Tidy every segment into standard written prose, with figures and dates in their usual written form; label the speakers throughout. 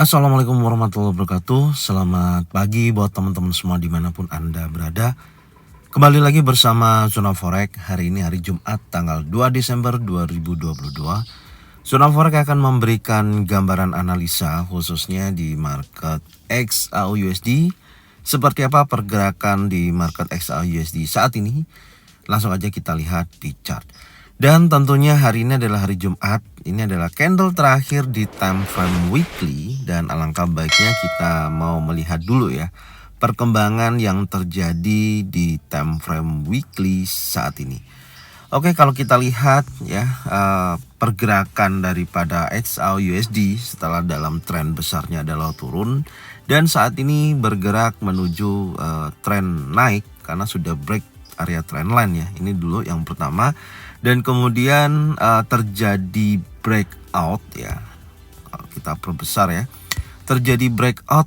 Speaker 1: Assalamualaikum warahmatullahi wabarakatuh. Selamat pagi buat teman-teman semua dimanapun Anda berada. Kembali lagi bersama Zona Forex. Hari ini hari Jumat tanggal 2 Desember 2022. Zona Forex akan memberikan gambaran analisa khususnya di market XAUUSD. Seperti apa pergerakan di market XAUUSD saat ini? Langsung aja kita lihat di chart. Dan tentunya hari ini adalah hari Jumat. Ini adalah candle terakhir di time frame weekly. Dan alangkah baiknya kita mau melihat dulu ya perkembangan yang terjadi di time frame weekly saat ini. Oke, kalau kita lihat ya pergerakan daripada XAUUSD setelah dalam tren besarnya adalah turun. Dan saat ini bergerak menuju tren naik karena sudah break area trendline ya. Ini dulu yang pertama. Dan kemudian terjadi breakout ya. Kalau kita perbesar ya. Terjadi breakout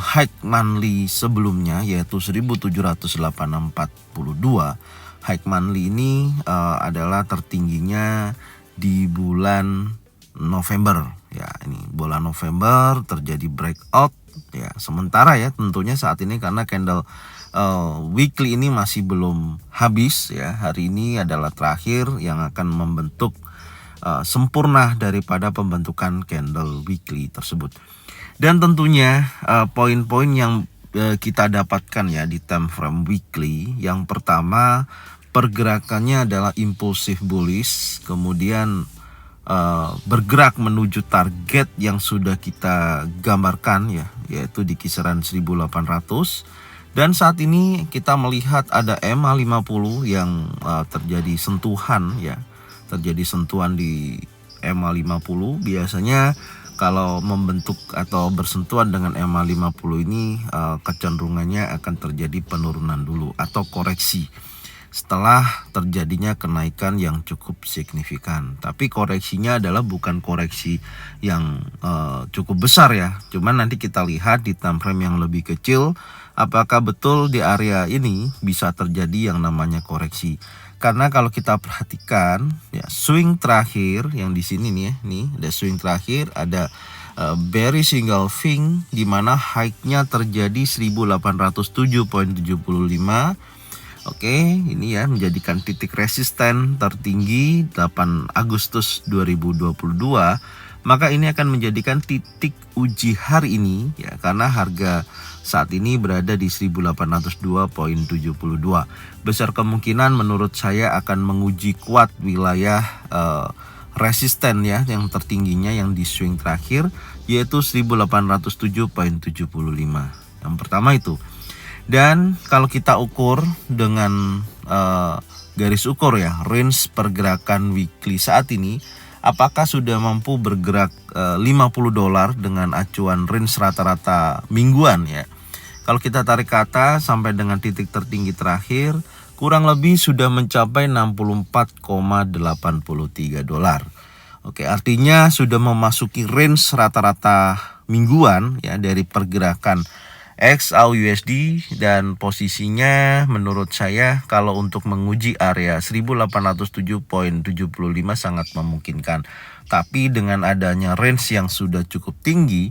Speaker 1: high monthly sebelumnya yaitu 1708.42. High monthly ini adalah tertingginya di bulan November ya. Ini bulan November terjadi breakout ya. Sementara ya tentunya saat ini karena candle weekly ini masih belum habis ya. Hari ini adalah terakhir yang akan membentuk sempurna daripada pembentukan candle weekly tersebut. Dan tentunya poin-poin yang kita dapatkan ya di time frame weekly. Yang pertama pergerakannya adalah impulsif bullish, kemudian bergerak menuju target yang sudah kita gambarkan ya, yaitu di kisaran 1800. Dan saat ini kita melihat ada EMA50 yang terjadi sentuhan ya. Terjadi sentuhan di EMA50. Biasanya kalau membentuk atau bersentuhan dengan EMA50 ini kecenderungannya akan terjadi penurunan dulu atau koreksi setelah terjadinya kenaikan yang cukup signifikan. Tapi koreksinya adalah bukan koreksi yang cukup besar ya. Cuman nanti kita lihat di time frame yang lebih kecil apakah betul di area ini bisa terjadi yang namanya koreksi. Karena kalau kita perhatikan ya swing terakhir yang di sini nih ya, nih ada swing terakhir, ada bearish single thing di mana high-nya terjadi 1807.75. Oke, ini ya menjadikan titik resisten tertinggi 8 Agustus 2022. Maka ini akan menjadikan titik uji hari ini ya, karena harga saat ini berada di 1802.72. Besar kemungkinan menurut saya akan menguji kuat wilayah resisten ya yang tertingginya yang di swing terakhir yaitu 1807.75. Yang pertama itu. Dan kalau kita ukur dengan garis ukur ya range pergerakan weekly saat ini, apakah sudah mampu bergerak $50 dengan acuan range rata-rata mingguan ya. Kalau kita tarik ke atas sampai dengan titik tertinggi terakhir kurang lebih sudah mencapai $64,83. Oke, artinya sudah memasuki range rata-rata mingguan ya dari pergerakan XAUUSD dan posisinya menurut saya kalau untuk menguji area 1807.75 sangat memungkinkan. Tapi dengan adanya range yang sudah cukup tinggi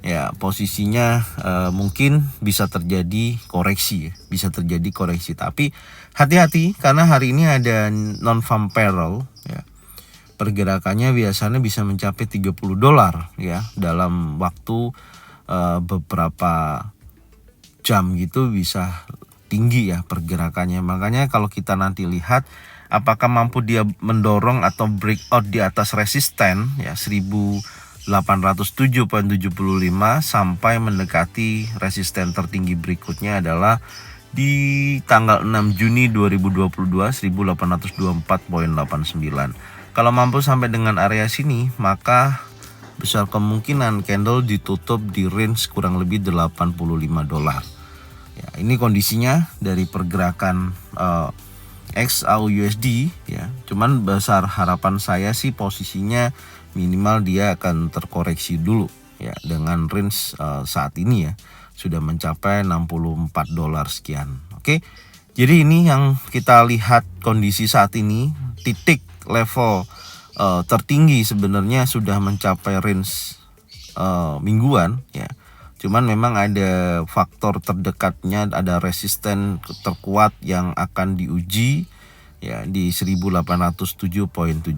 Speaker 1: ya posisinya mungkin bisa terjadi koreksi ya. Bisa terjadi koreksi tapi hati-hati karena hari ini ada non-farm payroll ya. Pergerakannya biasanya bisa mencapai $30 ya dalam waktu beberapa jam gitu bisa tinggi ya pergerakannya. Makanya kalau kita nanti lihat apakah mampu dia mendorong atau breakout di atas resisten ya 1807.75 sampai mendekati resisten tertinggi berikutnya adalah di tanggal 6 Juni 2022 1824.89. Kalau mampu sampai dengan area sini maka besar kemungkinan candle ditutup di range kurang lebih $85. Ya, ini kondisinya dari pergerakan XAUUSD ya. Cuman besar harapan saya sih posisinya minimal dia akan terkoreksi dulu ya dengan range saat ini ya sudah mencapai $64 sekian. Oke. Jadi ini yang kita lihat kondisi saat ini, titik level tertinggi sebenarnya sudah mencapai range mingguan ya. Cuman memang ada faktor terdekatnya, ada resisten terkuat yang akan diuji ya di 1807.75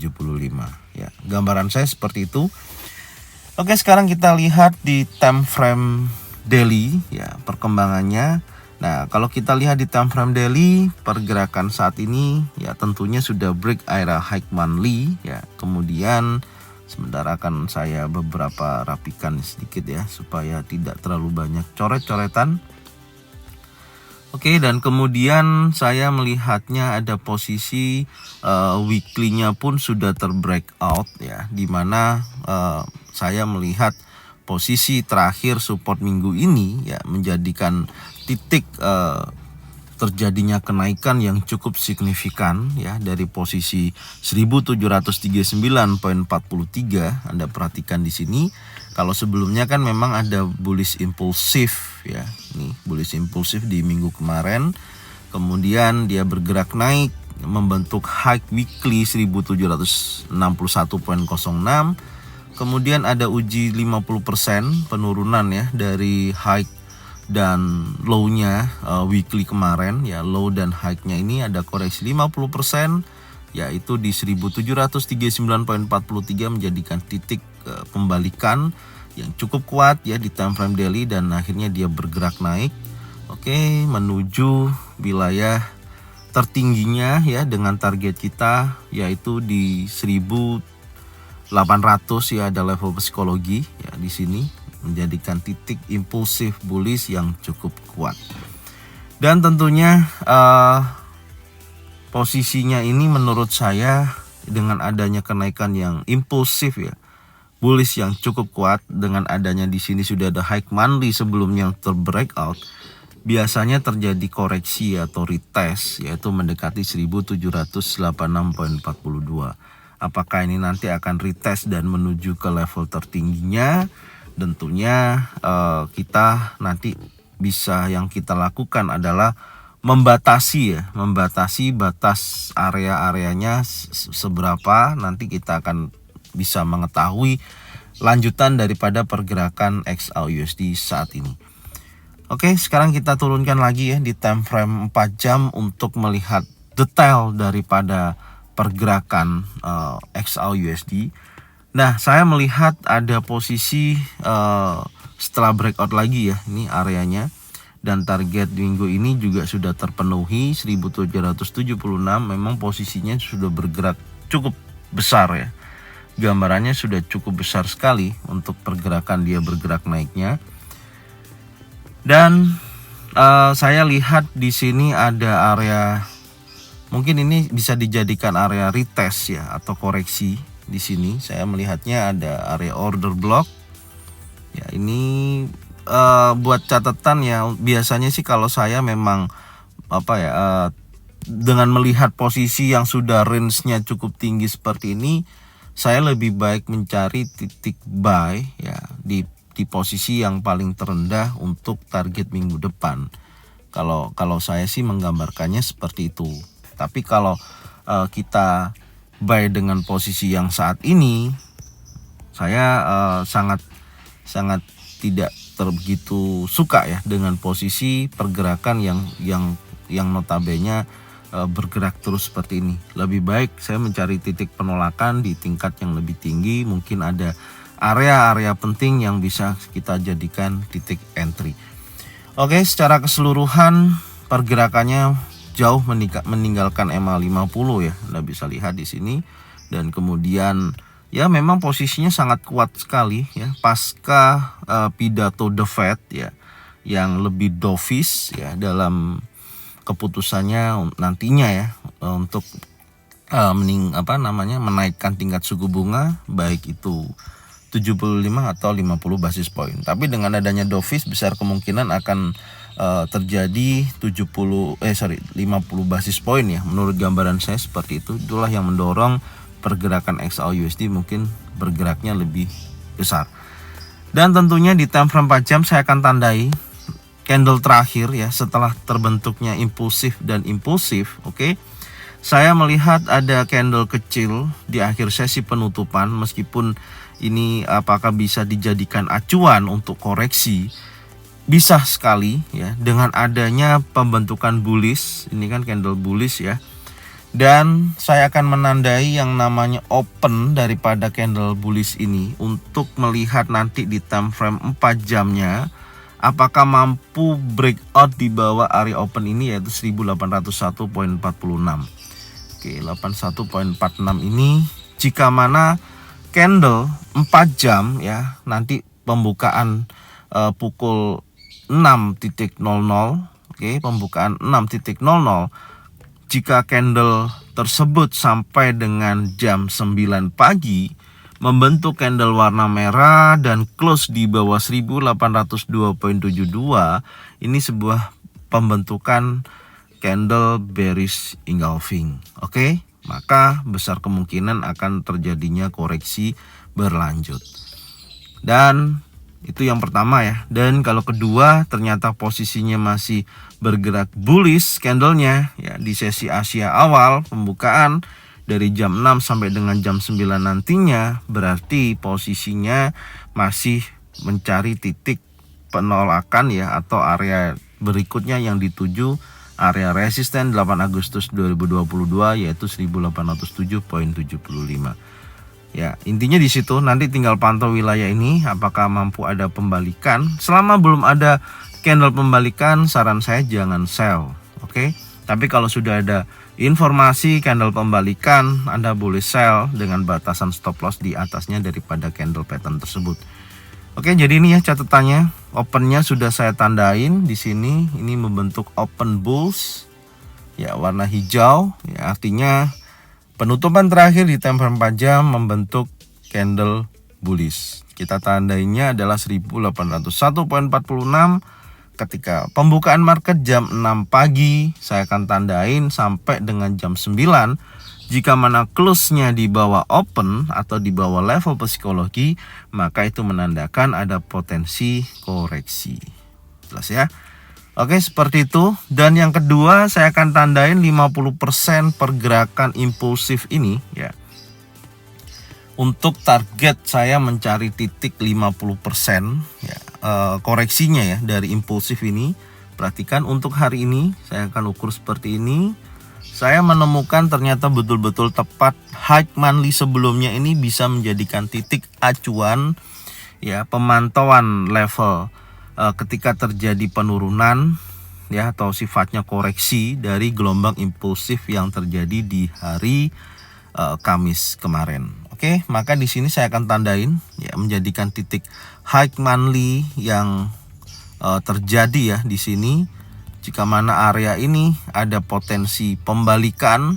Speaker 1: ya. Gambaran saya seperti itu. Oke, sekarang kita lihat di time frame daily ya perkembangannya. Nah, kalau kita lihat di time frame daily, pergerakan saat ini ya tentunya sudah break area high monthly ya. Kemudian sebentar akan saya beberapa rapikan sedikit ya supaya tidak terlalu banyak coret-coretan. Oke, dan kemudian saya melihatnya ada posisi weekly-nya pun sudah terbreakout ya, dimana saya melihat posisi terakhir support minggu ini ya menjadikan titik terjadinya kenaikan yang cukup signifikan ya dari posisi 1739.43. Anda perhatikan di sini. Kalau sebelumnya kan memang ada bullish impulsif ya. Nih, bullish impulsif di minggu kemarin. Kemudian dia bergerak naik membentuk high weekly 1761.06. Kemudian ada uji 50% penurunan ya dari high dan low-nya weekly kemarin ya. Low dan high-nya ini ada koreksi 50%, yaitu di 1739.43 menjadikan titik pembalikan yang cukup kuat ya di time frame daily, dan akhirnya dia bergerak naik menuju wilayah tertingginya ya dengan target kita yaitu di 1800 ya, ada level psikologi ya di sini menjadikan titik impulsif bullish yang cukup kuat. Dan tentunya posisinya ini menurut saya dengan adanya kenaikan yang impulsif ya, bullish yang cukup kuat, dengan adanya di sini sudah ada high monthly sebelumnya yang terbreakout, biasanya terjadi koreksi atau retest yaitu mendekati 1786.42. Apakah ini nanti akan retest dan menuju ke level tertingginya? Tentunya kita nanti bisa, yang kita lakukan adalah membatasi batas area-areanya seberapa, nanti kita akan bisa mengetahui lanjutan daripada pergerakan XAUUSD saat ini. Oke, sekarang kita turunkan lagi ya di time frame 4 jam untuk melihat detail daripada pergerakan XAUUSD. Nah, saya melihat ada posisi setelah breakout lagi ya, ini areanya, dan target minggu ini juga sudah terpenuhi 1776. Memang posisinya sudah bergerak cukup besar ya. Gambarannya sudah cukup besar sekali untuk pergerakan dia bergerak naiknya. Dan saya lihat di sini ada area, mungkin ini bisa dijadikan area retest ya atau koreksi. Di sini saya melihatnya ada area order block. Ya, ini buat catatan ya, biasanya sih kalau saya memang dengan melihat posisi yang sudah range-nya cukup tinggi seperti ini, saya lebih baik mencari titik buy ya di posisi yang paling terendah untuk target minggu depan. Kalau saya sih menggambarkannya seperti itu. Tapi kalau kita buy dengan posisi yang saat ini, saya sangat tidak begitu suka ya dengan posisi pergerakan yang notabene bergerak terus seperti ini. Lebih baik saya mencari titik penolakan di tingkat yang lebih tinggi. Mungkin ada area-area penting yang bisa kita jadikan titik entry. Oke, secara keseluruhan pergerakannya jauh meninggalkan EMA 50 ya. Anda bisa lihat di sini. Dan kemudian ya memang posisinya sangat kuat sekali ya pasca pidato The Fed ya yang lebih dovish ya dalam keputusannya nantinya ya untuk menaikkan tingkat suku bunga, baik itu 75 atau 50 basis point. Tapi dengan adanya dovish besar kemungkinan akan terjadi 50 basis point ya. Menurut gambaran saya seperti itu. Itulah yang mendorong pergerakan XAUUSD mungkin bergeraknya lebih besar. Dan tentunya di time frame 4 jam saya akan tandai candle terakhir ya setelah terbentuknya impulsif dan impulsif. Oke. Saya melihat ada candle kecil di akhir sesi penutupan, meskipun ini apakah bisa dijadikan acuan untuk koreksi? Bisa sekali ya, dengan adanya pembentukan bullish. Ini kan candle bullish ya. Dan saya akan menandai yang namanya open daripada candle bullish ini untuk melihat nanti di time frame 4 jamnya apakah mampu breakout di bawah area open ini, yaitu 1801.46. Oke, 81.46 ini jika mana candle 4 jam ya, nanti pembukaan pukul 6.00. Oke, pembukaan 6.00. Jika candle tersebut sampai dengan jam 9 pagi membentuk candle warna merah dan close di bawah 1802.72, ini sebuah pembentukan candle bearish engulfing. Oke, maka besar kemungkinan akan terjadinya koreksi berlanjut. Dan itu yang pertama ya. Dan kalau kedua, ternyata posisinya masih bergerak bullish candlenya ya di sesi Asia awal pembukaan dari jam 6 sampai dengan jam 9 nantinya, berarti posisinya masih mencari titik penolakan ya, atau area berikutnya yang dituju area resisten 8 Agustus 2022 yaitu 1807.75. Ya, intinya di situ nanti tinggal pantau wilayah ini apakah mampu ada pembalikan. Selama belum ada candle pembalikan, saran saya jangan sell. Oke. Tapi kalau sudah ada informasi candle pembalikan, Anda boleh sell dengan batasan stop loss di atasnya daripada candle pattern tersebut. Oke, jadi ini ya catatannya. Opennya sudah saya tandain di sini. Ini membentuk open bulls. Ya, warna hijau. Ya, artinya penutupan terakhir di time frame 4 jam membentuk candle bullish. Kita tandainya adalah 1801.46. Ketika pembukaan market jam 6 pagi, saya akan tandain sampai dengan jam 9. Jika mana close-nya di bawah open atau di bawah level psikologi, maka itu menandakan ada potensi koreksi. Jelas ya? Oke, seperti itu. Dan yang kedua, saya akan tandain 50% pergerakan impulsif ini ya. Untuk target saya mencari titik 50% ya, koreksinya ya dari impulsif ini. Perhatikan untuk hari ini saya akan ukur seperti ini. Saya menemukan ternyata betul-betul tepat high monthly sebelumnya ini bisa menjadikan titik acuan ya, pemantauan level ketika terjadi penurunan ya, atau sifatnya koreksi dari gelombang impulsif yang terjadi di hari Kamis kemarin. Oke, maka di sini saya akan tandain ya, menjadikan titik high monthly yang terjadi ya di sini. Jika mana area ini ada potensi pembalikan,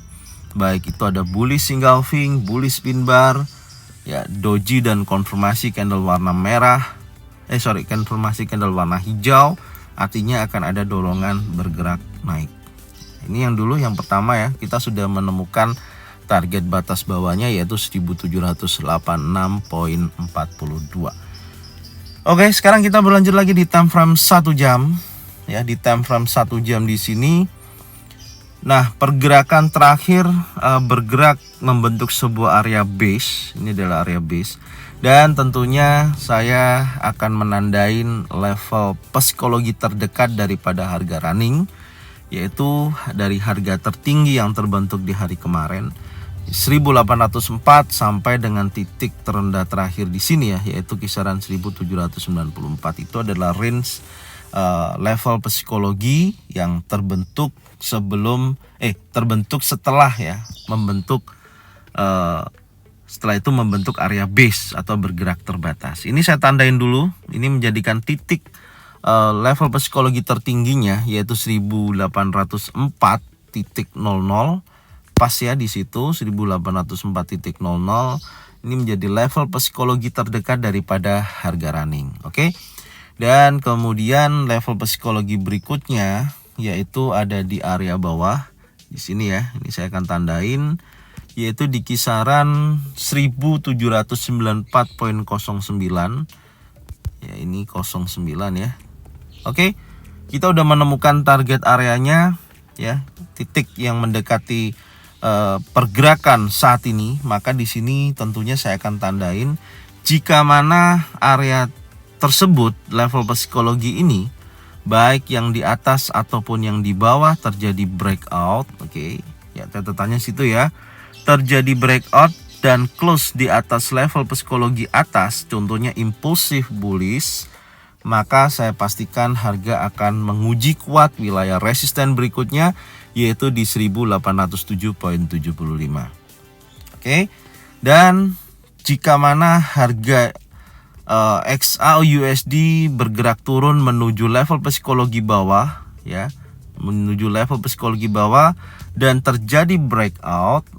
Speaker 1: baik itu ada bullish engulfing, bullish pin bar, ya doji dan konfirmasi candle warna merah, konfirmasi candle warna hijau, artinya akan ada dorongan bergerak naik. Ini yang dulu, yang pertama ya, kita sudah menemukan target batas bawahnya yaitu 1786.42. Oke, sekarang kita berlanjut lagi di time frame 1 jam. Ya, di time frame 1 jam di sini. Nah, pergerakan terakhir bergerak membentuk sebuah area base. Ini adalah area base. Dan tentunya saya akan menandain level psikologi terdekat daripada harga running, yaitu dari harga tertinggi yang terbentuk di hari kemarin 1804 sampai dengan titik terendah terakhir di sini ya, yaitu kisaran 1794. Itu adalah range level psikologi yang terbentuk setelah ya membentuk setelah itu membentuk area base atau bergerak terbatas. Ini saya tandain dulu. Ini menjadikan titik level psikologi tertingginya yaitu 1804.00. Pas ya di situ 1804.00. Ini menjadi level psikologi terdekat daripada harga running. Oke. Dan kemudian level psikologi berikutnya yaitu ada di area bawah di sini ya. Ini saya akan tandain yaitu di kisaran 1794.09. Ya, ini 09 ya. Oke. Kita udah menemukan target areanya ya, titik yang mendekati pergerakan saat ini. Maka di sini tentunya saya akan tandain jika mana area tersebut, level psikologi ini, baik yang di atas ataupun yang di bawah terjadi breakout, oke, ya catatannya situ ya, terjadi breakout dan close di atas level psikologi atas, contohnya impulsif bullish, maka saya pastikan harga akan menguji kuat wilayah resisten berikutnya, yaitu di 1807.75. Oke. Dan jika mana harga XAUUSD bergerak turun menuju level psikologi bawah, ya, menuju level psikologi bawah dan terjadi breakout,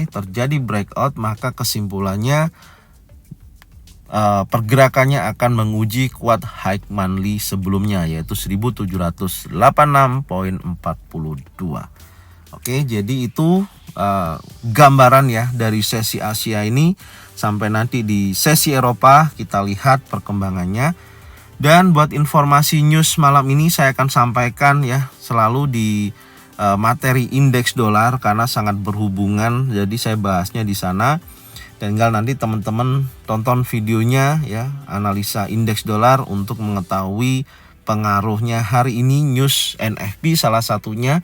Speaker 1: terjadi breakout, maka kesimpulannya pergerakannya akan menguji kuat high monthly sebelumnya, yaitu 1786.42. Jadi itu gambaran ya dari sesi Asia ini. Sampai nanti di sesi Eropa kita lihat perkembangannya. Dan buat informasi news malam ini saya akan sampaikan ya selalu di materi indeks dolar karena sangat berhubungan. Jadi saya bahasnya di sana. Tinggal nanti teman-teman tonton videonya ya, analisa indeks dolar untuk mengetahui pengaruhnya hari ini news NFP salah satunya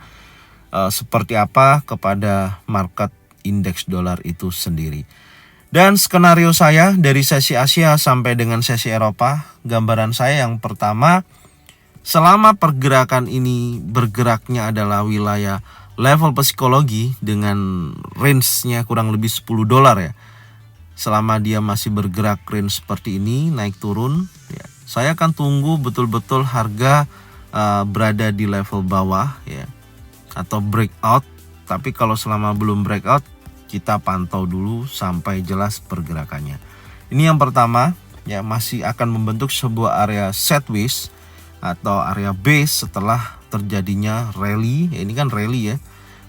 Speaker 1: seperti apa kepada market indeks dolar itu sendiri. Dan skenario saya dari sesi Asia sampai dengan sesi Eropa, gambaran saya yang pertama, selama pergerakan ini bergeraknya adalah wilayah level psikologi dengan range-nya kurang lebih $10 ya. Selama dia masih bergerak range seperti ini, naik turun, ya, saya akan tunggu betul-betul harga berada di level bawah ya, atau breakout. Tapi kalau selama belum breakout, kita pantau dulu sampai jelas pergerakannya. Ini yang pertama ya, masih akan membentuk sebuah area sideways atau area base setelah terjadinya rally. Ya, ini kan rally ya,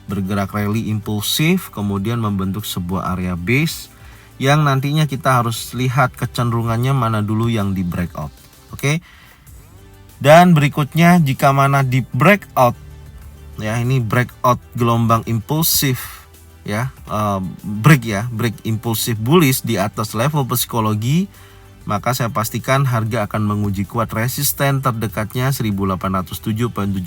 Speaker 1: bergerak rally impulsif kemudian membentuk sebuah area base yang nantinya kita harus lihat kecenderungannya mana dulu yang di breakout. Dan berikutnya jika mana di breakout ya, ini breakout gelombang impulsif ya, break impulsif bullish di atas level psikologi, maka saya pastikan harga akan menguji kuat resisten terdekatnya 1807.75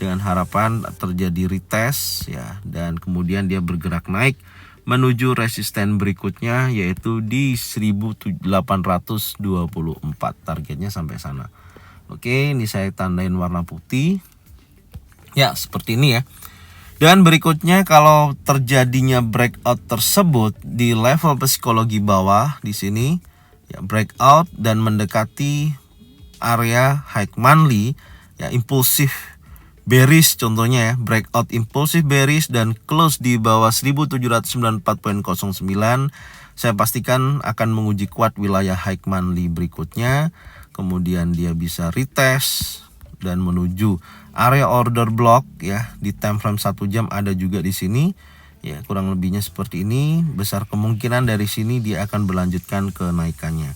Speaker 1: dengan harapan terjadi retest ya, dan kemudian dia bergerak naik menuju resisten berikutnya yaitu di 1824, targetnya sampai sana. Ini saya tandain warna putih. Ya, seperti ini ya. Dan berikutnya kalau terjadinya breakout tersebut di level psikologi bawah di sini ya, breakout dan mendekati area high monthly ya, impulsif bearish contohnya ya, breakout impulsif bearish dan close di bawah 1794.09, saya pastikan akan menguji kuat wilayah high monthly berikutnya. Kemudian dia bisa retest dan menuju area order block ya, di time frame 1 jam ada juga di sini ya, kurang lebihnya seperti ini. Besar kemungkinan dari sini dia akan berlanjutkan kenaikannya.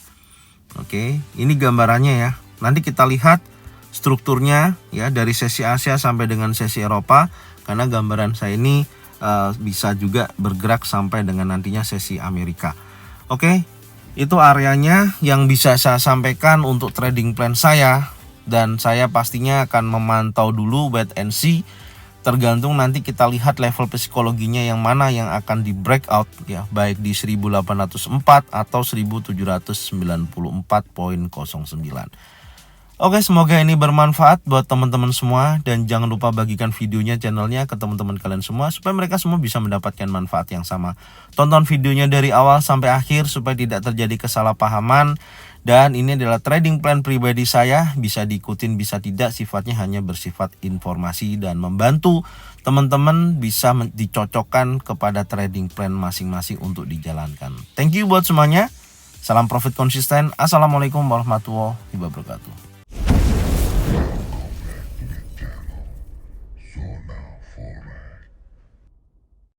Speaker 1: Ini gambarannya ya. Nanti kita lihat strukturnya ya dari sesi Asia sampai dengan sesi Eropa, karena gambaran saya ini bisa juga bergerak sampai dengan nantinya sesi Amerika. Itu areanya yang bisa saya sampaikan untuk trading plan saya, dan saya pastinya akan memantau dulu wait and see, tergantung nanti kita lihat level psikologinya yang mana yang akan di breakout ya, baik di 1804 atau 1794.09. Semoga ini bermanfaat buat teman-teman semua, dan jangan lupa bagikan videonya, channelnya ke teman-teman kalian semua supaya mereka semua bisa mendapatkan manfaat yang sama. Tonton videonya dari awal sampai akhir supaya tidak terjadi kesalahpahaman. Dan ini adalah trading plan pribadi saya, bisa diikutin bisa tidak, sifatnya hanya bersifat informasi dan membantu teman-teman bisa dicocokkan kepada trading plan masing-masing untuk dijalankan. Thank you buat semuanya. Salam profit konsisten. Assalamualaikum warahmatullahi wabarakatuh.